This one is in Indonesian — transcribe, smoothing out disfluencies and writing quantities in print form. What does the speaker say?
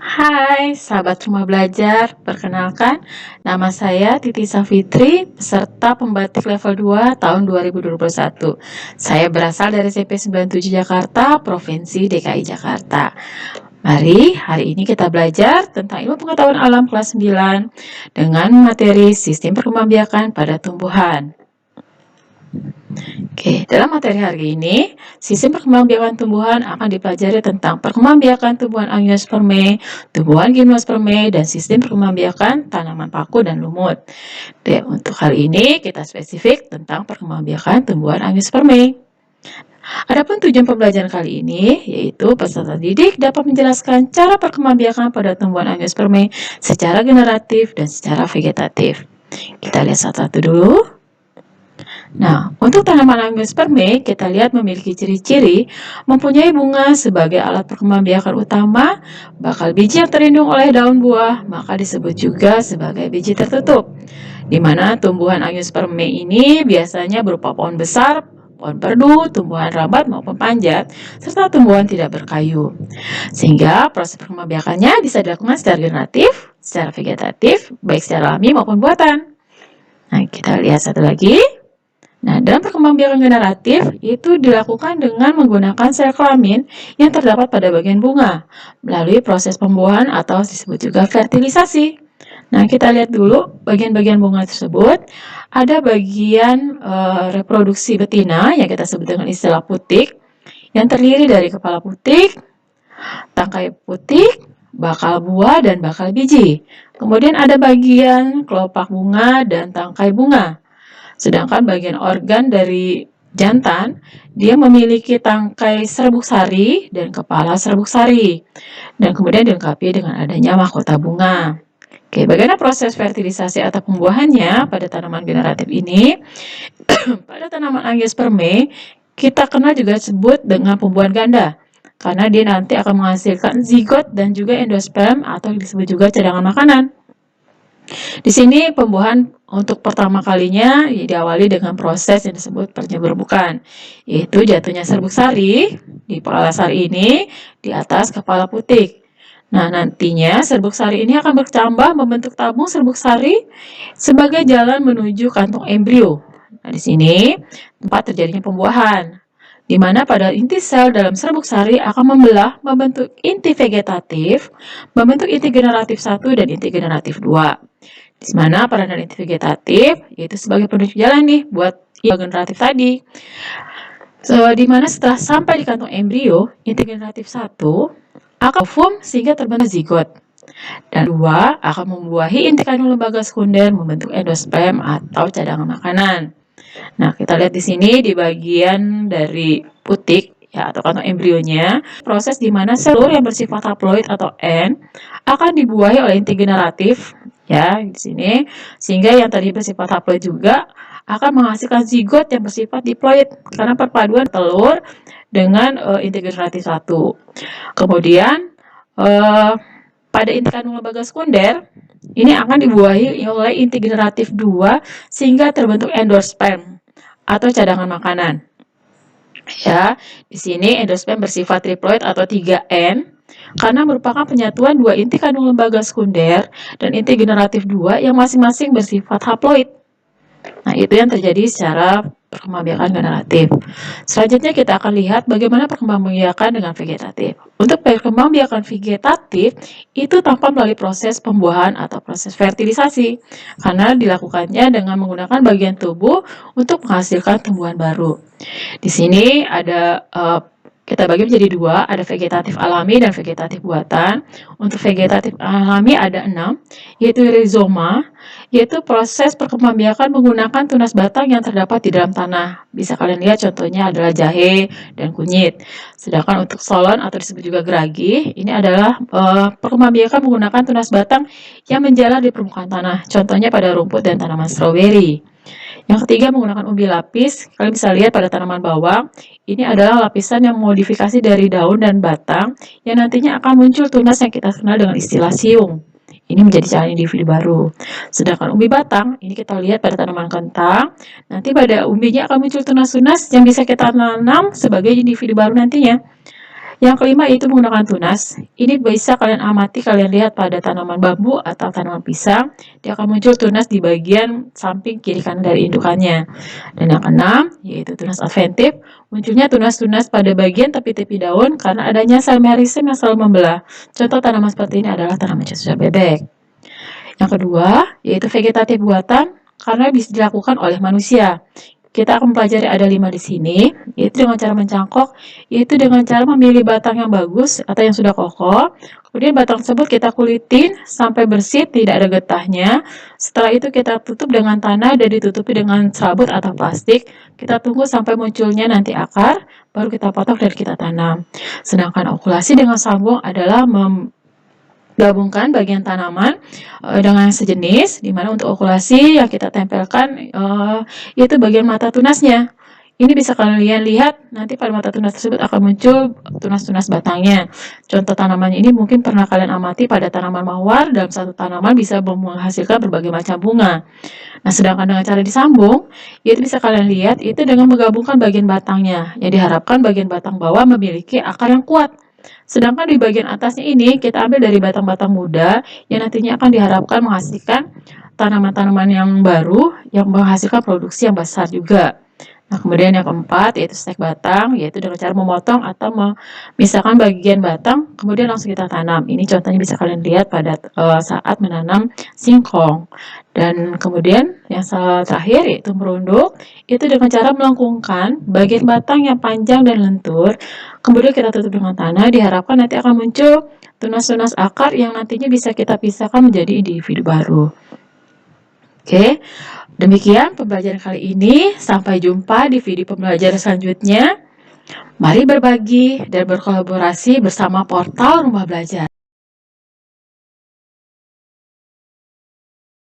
Hai, sahabat rumah belajar. Perkenalkan, nama saya Titi Safitri, peserta pembatik level 2 tahun 2021. Saya berasal dari CP 97 Jakarta, Provinsi DKI Jakarta. Mari, hari ini kita belajar tentang ilmu pengetahuan alam kelas 9 dengan materi sistem perkembangbiakan pada tumbuhan. Oke, dalam materi hari ini, sistem perkembangbiakan tumbuhan akan dipelajari tentang perkembangbiakan tumbuhan angiospermae, tumbuhan gimnospermae, dan sistem perkembangbiakan tanaman paku dan lumut. Untuk kali ini, kita spesifik tentang perkembangbiakan tumbuhan angiospermae. Adapun tujuan pembelajaran kali ini, yaitu peserta didik dapat menjelaskan cara perkembangbiakan pada tumbuhan angiospermae secara generatif dan secara vegetatif. Kita lihat satu-satu dulu. Nah, untuk tanaman angiospermae, kita lihat memiliki ciri-ciri mempunyai bunga sebagai alat perkembangbiakan utama, bakal biji yang terlindung oleh daun buah, maka disebut juga sebagai biji tertutup. Di mana tumbuhan angiospermae ini biasanya berupa pohon besar, pohon perdu, tumbuhan rambat maupun panjat, serta tumbuhan tidak berkayu. Sehingga proses perkembangbiakannya bisa dilakukan secara generatif, secara vegetatif, baik secara alami maupun buatan. Nah, kita lihat satu lagi. Nah, dalam perkembangbiakan generatif itu dilakukan dengan menggunakan sel kelamin yang terdapat pada bagian bunga melalui proses pembuahan atau disebut juga fertilisasi. Nah, kita lihat dulu bagian-bagian bunga tersebut. Ada bagian reproduksi betina yang kita sebut dengan istilah putik yang terdiri dari kepala putik, tangkai putik, bakal buah, dan bakal biji. Kemudian ada bagian kelopak bunga dan tangkai bunga. Sedangkan bagian organ dari jantan, dia memiliki tangkai serbuk sari dan kepala serbuk sari. Dan kemudian dilengkapi dengan adanya mahkota bunga. Oke, bagaimana proses fertilisasi atau pembuahannya pada tanaman generatif ini? Pada tanaman angiospermae, kita kenal juga disebut dengan pembuahan ganda. Karena dia nanti akan menghasilkan zigot dan juga endosperm atau disebut juga cadangan makanan. Di sini pembuahan untuk pertama kalinya diawali dengan proses yang disebut penyerbukan, yaitu jatuhnya serbuk sari di kepala sari ini di atas kepala putik. Nah, nantinya serbuk sari ini akan bercambah membentuk tabung serbuk sari sebagai jalan menuju kantung embrio. Nah, di sini tempat terjadinya pembuahan, di mana pada inti sel dalam serbuk sari akan membelah membentuk inti vegetatif, membentuk inti generatif 1 dan inti generatif 2. Di mana peranan inti vegetatif yaitu sebagai penunjuk jalan nih buat generatif tadi. Di mana setelah sampai di kantong embrio, inti generatif 1 akan ovum sehingga terbentuk zigot. Dan 2 akan membuahi inti kandung lembaga sekunder membentuk endosperm atau cadangan makanan. Nah, kita lihat di sini di bagian dari putik ya atau kantong embrionya, proses di mana sel yang bersifat haploid atau N akan dibuahi oleh inti generatif ya di sini, sehingga yang tadi bersifat haploid juga akan menghasilkan zigot yang bersifat diploid karena perpaduan telur dengan inti generatif 1. Kemudian pada inti kandung lembaga sekunder ini akan dibuahi oleh inti generatif 2 sehingga terbentuk endosperm atau cadangan makanan. Ya, di sini endosperm bersifat triploid atau 3N karena merupakan penyatuan dua inti kandung lembaga sekunder dan inti generatif 2 yang masing-masing bersifat haploid. Nah, itu yang terjadi secara perkembangbiakan generatif. Selanjutnya kita akan lihat bagaimana perkembangbiakan dengan vegetatif. Untuk perkembangbiakan vegetatif itu tanpa melalui proses pembuahan atau proses fertilisasi karena dilakukannya dengan menggunakan bagian tubuh untuk menghasilkan tumbuhan baru. Di sini ada kita bagi menjadi dua, ada vegetatif alami dan vegetatif buatan. Untuk vegetatif alami ada 6, yaitu rizoma, yaitu proses perkembangbiakan menggunakan tunas batang yang terdapat di dalam tanah. Bisa kalian lihat contohnya adalah jahe dan kunyit. Sedangkan untuk solon atau disebut juga geragi, ini adalah perkembangbiakan menggunakan tunas batang yang menjalar di permukaan tanah. Contohnya pada rumput dan tanaman stroberi. Yang ketiga menggunakan umbi lapis. Kalian bisa lihat pada tanaman bawang, ini adalah lapisan yang modifikasi dari daun dan batang yang nantinya akan muncul tunas yang kita kenal dengan istilah siung. Ini menjadi calon individu baru. Sedangkan umbi batang, ini kita lihat pada tanaman kentang, nanti pada umbinya akan muncul tunas-tunas yang bisa kita tanam sebagai individu baru nantinya. Yang kelima yaitu menggunakan tunas. Ini bisa kalian amati, kalian lihat pada tanaman bambu atau tanaman pisang, dia akan muncul tunas di bagian samping kiri kanan dari indukannya. Dan yang keenam yaitu tunas adventif, munculnya tunas-tunas pada bagian tepi-tepi daun karena adanya sel merisem yang selalu membelah. Contoh tanaman seperti ini adalah tanaman cucusa bebek. Yang kedua yaitu vegetatif buatan karena bisa dilakukan oleh manusia. Kita akan mempelajari ada 5 di sini, yaitu dengan cara mencangkok, yaitu dengan cara memilih batang yang bagus atau yang sudah kokoh. Kemudian batang tersebut kita kulitin sampai bersih, tidak ada getahnya. Setelah itu kita tutup dengan tanah dan ditutupi dengan serabut atau plastik. Kita tunggu sampai munculnya nanti akar, baru kita potong dan kita tanam. Sedangkan okulasi dengan sambung adalah gabungkan bagian tanaman dengan sejenis, di mana untuk okulasi yang kita tempelkan yaitu bagian mata tunasnya. Ini bisa kalian lihat nanti pada mata tunas tersebut akan muncul tunas-tunas batangnya. Contoh tanaman ini mungkin pernah kalian amati pada tanaman mawar, dalam satu tanaman bisa menghasilkan berbagai macam bunga. Nah, sedangkan dengan cara disambung, itu bisa kalian lihat itu dengan menggabungkan bagian batangnya, yang diharapkan bagian batang bawah memiliki akar yang kuat. Sedangkan di bagian atasnya ini kita ambil dari batang-batang muda yang nantinya akan diharapkan menghasilkan tanaman-tanaman yang baru yang menghasilkan produksi yang besar juga. Nah, kemudian yang keempat yaitu stek batang, yaitu dengan cara memotong atau memisahkan bagian batang, kemudian langsung kita tanam. Ini contohnya bisa kalian lihat pada saat menanam singkong. Dan kemudian yang terakhir yaitu merunduk, itu dengan cara melengkungkan bagian batang yang panjang dan lentur, kemudian kita tutup dengan tanah, diharapkan nanti akan muncul tunas-tunas akar yang nantinya bisa kita pisahkan menjadi individu baru. Oke, demikian pembelajaran kali ini. Sampai jumpa di video pembelajaran selanjutnya. Mari berbagi dan berkolaborasi bersama portal Rumah Belajar.